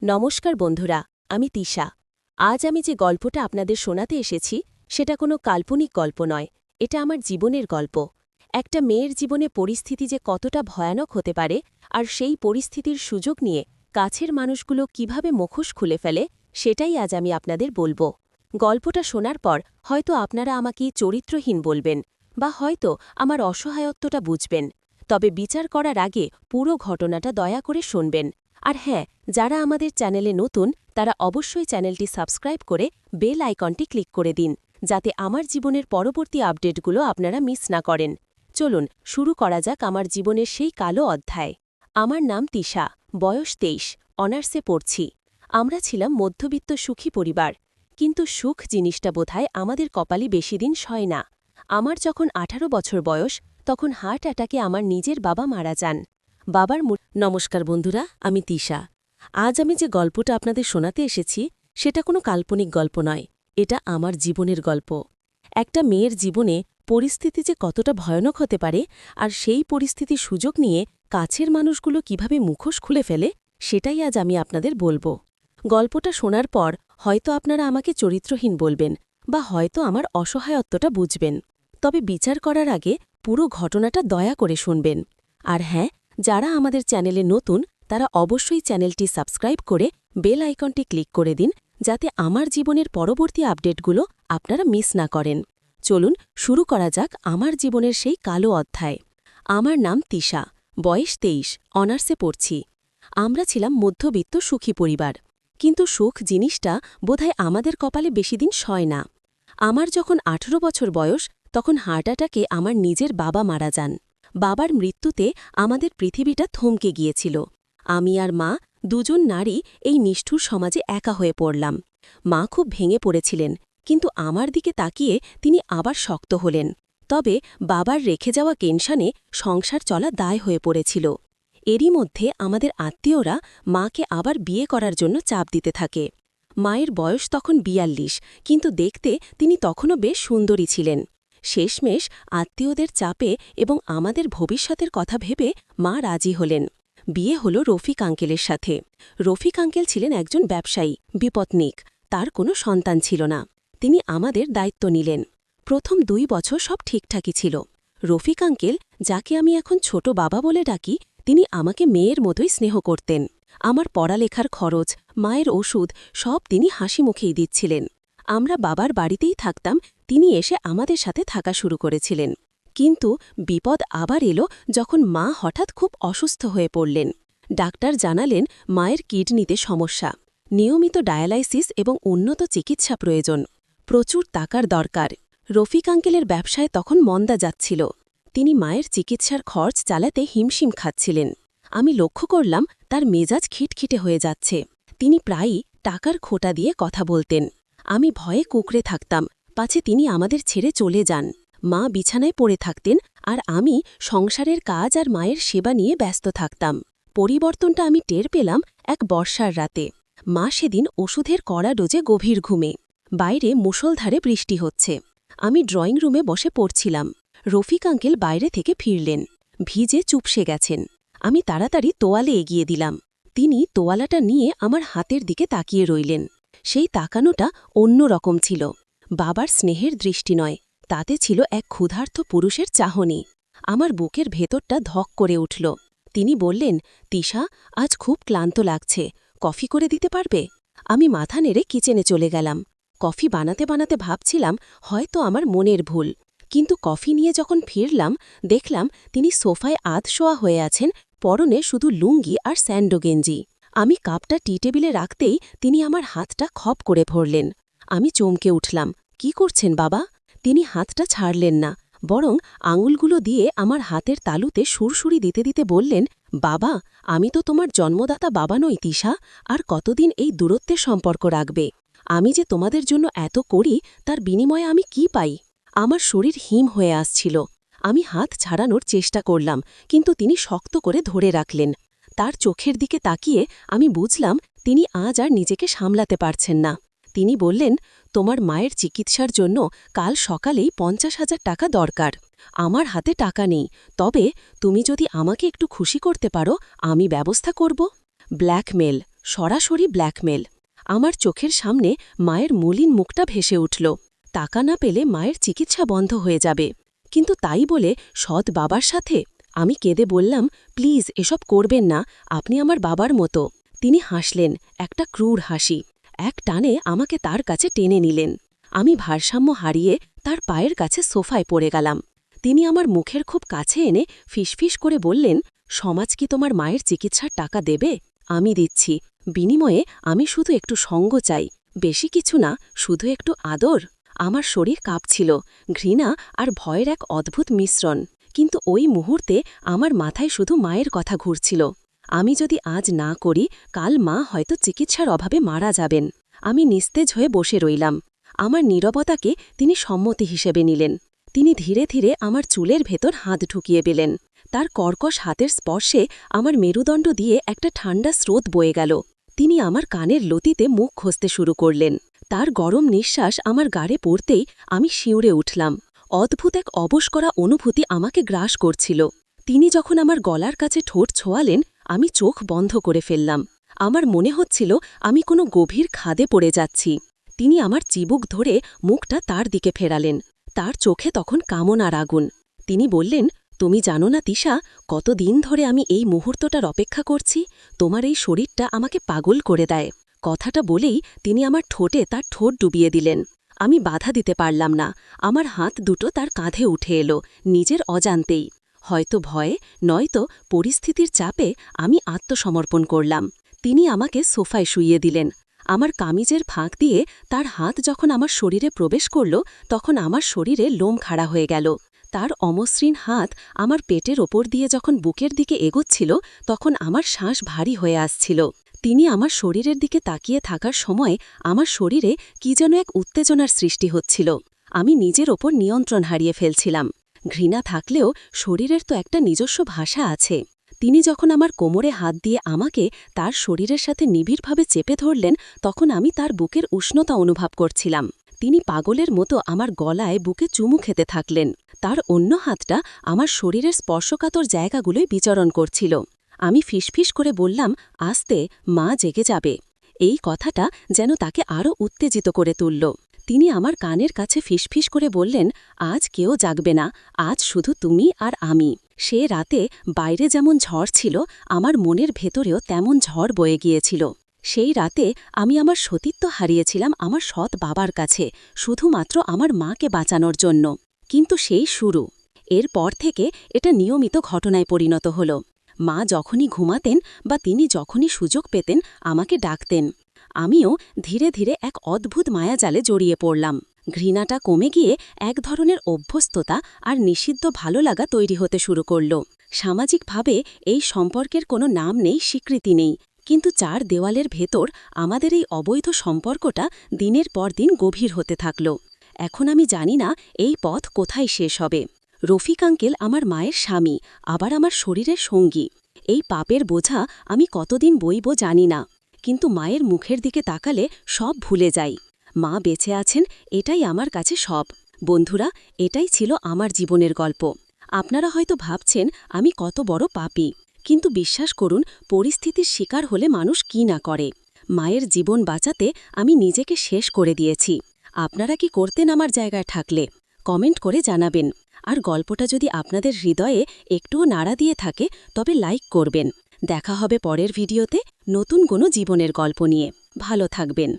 নমস্কার বন্ধুরা, আমি তিশা। আজ আমি যে গল্পটা আপনাদের শোনাতে এসেছি সেটা কোনো কাল্পনিক গল্প নয়, এটা আমার জীবনের গল্প। একটা মেয়ের জীবনে পরিস্থিতি যে কতটা ভয়ানক হতে পারে আর সেই পরিস্থিতির সুযোগ নিয়ে কাছের মানুষগুলো কিভাবে মুখোশ খুলে ফেলে সেটাই আজ আমি আপনাদের বলবো। গল্পটা শোনার পর হয়তো আপনারা আমাকে চরিত্রহীন বলবেন বা হয়তো আমার অসহায়ত্বটা বুঝবেন, তবে বিচার করার আগে পুরো ঘটনাটা দয়া করে শুনবেন। আর হ্যাঁ, যারা আমাদের চ্যানেলে নতুন তারা অবশ্যই চ্যানেলটি সাবস্ক্রাইব করে বেল আইকনটি ক্লিক করে দিন, যাতে আমার জীবনের পরবর্তী আপডেটগুলো আপনারা মিস না করেন। চলুন শুরু করা যাক আমার জীবনের সেই কালো অধ্যায়। আমার নাম তিশা, বয়স 23, অনার্সে পড়ছি। আমরা ছিলাম মধ্যবিত্ত সুখী পরিবার, কিন্তু সুখ জিনিসটা বোধহয় আমাদের কপালে বেশি দিন সয় না। আমার যখন 18 বছর বয়স তখন হার্ট অ্যাটাকে আমার নিজের বাবা মারা যান। বাবার নমস্কার বন্ধুরা, আমি তিশা। আজ আমি যে গল্পটা আপনাদের শোনাতে এসেছি সেটা কোনো কাল্পনিক গল্প নয়, এটা আমার জীবনের গল্প। একটা মেয়ের জীবনে পরিস্থিতি যে কতটা ভয়ানক হতে পারে আর সেই পরিস্থিতির সুযোগ নিয়ে কাছের মানুষগুলো কিভাবে মুখোশ খুলে ফেলে সেটাই আজ আমি আপনাদের বলবো। গল্পটা শোনার পর হয়তো আপনারা আমাকে চরিত্রহীন বলবেন বা হয়তো আমার অসহায়ত্বটা বুঝবেন, তবে বিচার করার আগে পুরো ঘটনাটা দয়া করে শুনবেন। আর হ্যাঁ, যারা আমাদের চ্যানেলে নতুন তারা অবশ্যই চ্যানেলটি সাবস্ক্রাইব করে বেল আইকনটি ক্লিক করে দিন, যাতে আমার জীবনের পরবর্তী আপডেটগুলো আপনারা মিস না করেন। চলুন শুরু করা যাক আমার জীবনের সেই কালো অধ্যায়। আমার নাম তিশা, বয়স 23, অনার্সে পড়ছি। আমরা ছিলাম মধ্যবিত্ত সুখী পরিবার, কিন্তু সুখ জিনিসটা বোধহয় আমাদের কপালে বেশি দিন সয় না। আমার যখন 18 বছর বয়স তখন হার্ট অ্যাটাকে আমার নিজের বাবা মারা যান। বাবার মৃত্যুতে আমাদের পৃথিবীটা থমকে গিয়েছিল। আমি আর মা, দুজন নারী এই নিষ্ঠুর সমাজে একা হয়ে পড়লাম। মা খুব ভেঙে পড়েছিলেন, কিন্তু আমার দিকে তাকিয়ে তিনি আবার শক্ত হলেন। তবে বাবার রেখে যাওয়া টেনশনে সংসার চলা দায় হয়ে পড়েছিল। এরই মধ্যে আমাদের আত্মীয়রা মাকে আবার বিয়ে করার জন্য চাপ দিতে থাকে। মায়ের বয়স তখন 42, কিন্তু দেখতে তিনি তখনও বেশ সুন্দরী ছিলেন। শেষমেশ আত্মীয়দের চাপে এবং আমাদের ভবিষ্যতের কথা ভেবে মা রাজি হলেন। বিয়ে হল রফিক আঙ্কেলের সাথে। রফিক আঙ্কেল ছিলেন একজন ব্যবসায়ী, বিপত্নিক। তার কোনো সন্তান ছিল না। তিনি আমাদের দায়িত্ব নিলেন। প্রথম 2 বছর সব ঠিকঠাকই ছিল। রফিক আঙ্কেল, যাকে আমি এখন ছোট বাবা বলে ডাকি, তিনি আমাকে মেয়ের মতোই স্নেহ করতেন। আমার পড়ালেখার খরচ, মায়ের ওষুধ সব তিনি হাসি মুখেই দিচ্ছিলেন। আমরা বাবার বাড়িতেই থাকতাম, তিনি এসে আমাদের সাথে থাকা শুরু করেছিলেন। কিন্তু বিপদ আবার এলো যখন মা হঠাৎ খুব অসুস্থ হয়ে পড়লেন। ডাক্তার জানালেন মায়ের কিডনিতে সমস্যা, নিয়মিত ডায়ালাইসিস এবং উন্নত চিকিৎসা প্রয়োজন, প্রচুর টাকার দরকার। রফিক আঙ্কেলের ব্যবসায় তখন মন্দা যাচ্ছিল। তিনি মায়ের চিকিৎসার খরচ চালাতে হিমশিম খাচ্ছিলেন। আমি লক্ষ্য করলাম তার মেজাজ খিটখিটে হয়ে যাচ্ছে। তিনি প্রায়ই টাকার খোঁটা দিয়ে কথা বলতেন। আমি ভয়ে কুঁকড়ে থাকতাম, পাছে তিনি আমাদের ছেড়ে চলে যান। মা বিছানায় পড়ে থাকতেন আর আমি সংসারের কাজ আর মায়ের সেবা নিয়ে ব্যস্ত থাকতাম। পরিবর্তনটা আমি টের পেলাম এক বর্ষার রাতে। মা সেদিন ওষুধের কড়া ডোজে গভীর ঘুমে। বাইরে মুষলধারে বৃষ্টি হচ্ছে। আমি ড্রয়িং রুমে বসে পড়ছিলাম। রফিক আঙ্কেল বাইরে থেকে ফিরলেন। ভিজে চুপসে গেছেন। আমি তাড়াতাড়ি তোয়ালে এগিয়ে দিলাম। তিনি তোয়ালাটা নিয়ে আমার হাতের দিকে তাকিয়ে রইলেন। সেই তাকানোটা অন্য রকম ছিল। বাবার স্নেহের দৃষ্টি নয়, তাতে ছিল এক ক্ষুধার্ত পুরুষের চাহনি। আমার বুকের ভেতরটা ধক করে উঠল। তিনি বললেন, তিশা, আজ খুব ক্লান্ত লাগছে, কফি করে দিতে পারবে? আমি মাথা নেড়ে কিচেনে চলে গেলাম। কফি বানাতে বানাতে ভাবছিলাম হয়তো আমার মনের ভুল, কিন্তু কফি নিয়ে যখন ফিরলাম দেখলাম তিনি সোফায় আধশোয়া হয়ে আছেন, পরনে শুধু লুঙ্গি আর স্যান্ডো গেঞ্জি। আমি কাপটা টি টেবিলে রাখতেই তিনি আমার হাতটা খপ করে ধরলেন। আমি চমকে উঠলাম। কি করছেন বাবা? তিনি হাতটা ছাড়লেন না, বরং আঙুলগুলো দিয়ে আমার হাতের তালুতে সুরসুরি দিতে দিতে বললেন, বাবা, আমি তো তোমার জন্মদাতা বাবা নই তিশা, আর কতদিন এই দূরত্বের সম্পর্ক রাখবে? আমি যে তোমাদের জন্য এত করি তার বিনিময়ে আমি কি পাই? আমার শরীর হিম হয়ে আসছিল। আমি হাত ছাড়ানোর চেষ্টা করলাম, কিন্তু তিনি শক্ত করে ধরে রাখলেন। তার চোখের দিকে তাকিয়ে আমি বুঝলাম তিনি আজ আর নিজেকে সামলাতে পারছেন না। তিনি বললেন, তোমার মায়ের চিকিৎসার জন্য কাল সকালেই 50,000 টাকা দরকার। আমার হাতে টাকা নেই, তবে তুমি যদি আমাকে একটু খুশি করতে পারো আমি ব্যবস্থা করব। ব্ল্যাকমেল, সরাসরি ব্ল্যাকমেল। আমার চোখের সামনে মায়ের মলিন মুখটা ভেসে উঠল। টাকা না পেলে মায়ের চিকিৎসা বন্ধ হয়ে যাবে। কিন্তু তাই বলে সৎ বাবার সাথে? আমি কেঁদে বললাম, প্লিজ এসব করবেন না, আপনি আমার বাবার মতো। তিনি হাসলেন, একটা ক্রূর হাসি। এক টানে আমাকে তার কাছে টেনে নিলেন। আমি ভারসাম্য হারিয়ে তার পায়ের কাছে সোফায় পড়ে গেলাম। তিনি আমার মুখের খুব কাছে এনে ফিসফিস করে বললেন, সমাজ কি তোমার মায়ের চিকিৎসার টাকা দেবে? আমি দিচ্ছি। বিনিময়ে আমি শুধু একটু সঙ্গ চাই, বেশি কিছু না, শুধু একটু আদর। আমার শরীর কাঁপছিল, ঘৃণা আর ভয়ের এক অদ্ভুত মিশ্রণ। কিন্তু ওই মুহূর্তে আমার মাথায় শুধু মায়ের কথা ঘুরছিল। আমি যদি আজ না করি, কাল মা হয়তো চিকিৎসার অভাবে মারা যাবেন। আমি নিস্তেজ হয়ে বসে রইলাম। আমার নীরবতাকে তিনি সম্মতি হিসেবে নিলেন। তিনি ধীরে ধীরে আমার চুলের ভেতর হাত ঢুকিয়ে পেলেন। তার কর্কশ হাতের স্পর্শে আমার মেরুদণ্ড দিয়ে একটা ঠান্ডা স্রোত বয়ে গেল। তিনি আমার কানের লতিতে মুখ ঘষতে শুরু করলেন। তার গরম নিঃশ্বাস আমার গাড়ে পড়তেই আমি শিউরে উঠলাম। অদ্ভুত এক অবশ করা অনুভূতি আমাকে গ্রাস করছিল। তিনি যখন আমার গলার কাছে ঠোঁট ছোঁয়ালেন, আমি চোখ বন্ধ করে ফেললাম। আমার মনে হচ্ছিল আমি কোনো গভীর খাদে পড়ে যাচ্ছি। তিনি আমার চিবুক ধরে মুখটা তার দিকে ফেরালেন। তার চোখে তখন কামনার আগুন। তিনি বললেন, তুমি জানো না তিশা, কতদিন ধরে আমি এই মুহূর্তটার অপেক্ষা করছি। তোমার এই শরীরটা আমাকে পাগল করে দেয়। কথাটা বলেই তিনি আমার ঠোঁটে তার ঠোঁট ডুবিয়ে দিলেন। আমি বাধা দিতে পারলাম না। আমার হাত দুটো তার কাঁধে উঠে এলো, নিজের অজান্তেই। হয়তো ভয়ে, নয়তো পরিস্থিতির চাপে আমি আত্মসমর্পণ করলাম। তিনি আমাকে সোফায় শুইয়ে দিলেন। আমার কামিজের ফাঁক দিয়ে তার হাত যখন আমার শরীরে প্রবেশ করল, তখন আমার শরীরে লোম খাড়া হয়ে গেল। তার অমসৃণ হাত আমার পেটের ওপর দিয়ে যখন বুকের দিকে এগোচ্ছিল, তখন আমার শ্বাস ভারী হয়ে আসছিল। তিনি আমার শরীরের দিকে তাকিয়ে থাকার সময় আমার শরীরে কি যেন এক উত্তেজনার সৃষ্টি হচ্ছিল। আমি নিজের ওপর নিয়ন্ত্রণ হারিয়ে ফেলছিলাম। ঘৃণা থাকলেও শরীরের তো একটা নিজস্ব ভাষা আছে। তিনি যখন আমার কোমরে হাত দিয়ে আমাকে তার শরীরের সাথে নিবিড়ভাবে চেপে ধরলেন, তখন আমি তার বুকের উষ্ণতা অনুভব করছিলাম। তিনি পাগলের মতো আমার গলায় বুকে চুমু খেতে থাকলেন। তার অন্য হাতটা আমার শরীরের স্পর্শকাতর জায়গাগুলোই বিচরণ করছিল। আমি ফিসফিস করে বললাম, আস্তে, মা জেগে যাবে। এই কথাটা যেন তাকে আরও উত্তেজিত করে তুলল। তিনি আমার কানের কাছে ফিসফিস করে বললেন, আজ কেউ জাগবে না, আজ শুধু তুমি আর আমি। সে রাতে বাইরে যেমন ঝড় ছিল, আমার মনের ভেতরেও তেমন ঝড় বয়ে গিয়েছিল। সেই রাতে আমি আমার সতীত্ব হারিয়েছিলাম আমার সৎ বাবার কাছে, শুধুমাত্র আমার মাকে বাঁচানোর জন্য। কিন্তু সেই শুরু। এরপর থেকে এটা নিয়মিত ঘটনায় পরিণত হল। মা যখনই ঘুমাতেন বা তিনি যখনই সুযোগ পেতেন, আমাকে ডাকতেন। আমিও ধীরে ধীরে এক অদ্ভুত মায়াজালে জড়িয়ে পড়লাম। ঘৃণাটা কমে গিয়ে এক ধরনের অভ্যস্ততা আর নিষিদ্ধ ভালো লাগা তৈরি হতে শুরু করল। সামাজিকভাবে এই সম্পর্কের কোনো নাম নেই, স্বীকৃতি নেই, কিন্তু চার দেওয়ালের ভেতর আমাদের এই অবৈধ সম্পর্কটা দিনের পর দিন গভীর হতে থাকল। এখন আমি জানি না এই পথ কোথায় শেষ হবে। রফিক আঙ্কেল আমার মায়ের স্বামী, আবার আমার শরীরের সঙ্গী। এই পাপের বোঝা আমি কতদিন বইব জানি না, কিন্তু মায়ের মুখের দিকে তাকালে সব ভুলে যাই। মা বেঁচে আছেন, এটাই আমার কাছে সব। বন্ধুরা, এটাই ছিল আমার জীবনের গল্প। আপনারা হয়তো ভাবছেন আমি কত বড় পাপী, কিন্তু বিশ্বাস করুন, পরিস্থিতির শিকার হলে মানুষ কি না করে। মায়ের জীবন বাঁচাতে আমি নিজেকে শেষ করে দিয়েছি। আপনারা কি করতেন আমার জায়গায় থাকলে? কমেন্ট করে জানাবেন। আর গল্পটা যদি আপনাদের হৃদয়ে একটুও নাড়া দিয়ে থাকে, তবে লাইক করবেন। দেখা হবে পরের ভিডিওতে নতুন কোনো জীবনের গল্প নিয়ে। ভালো থাকবেন।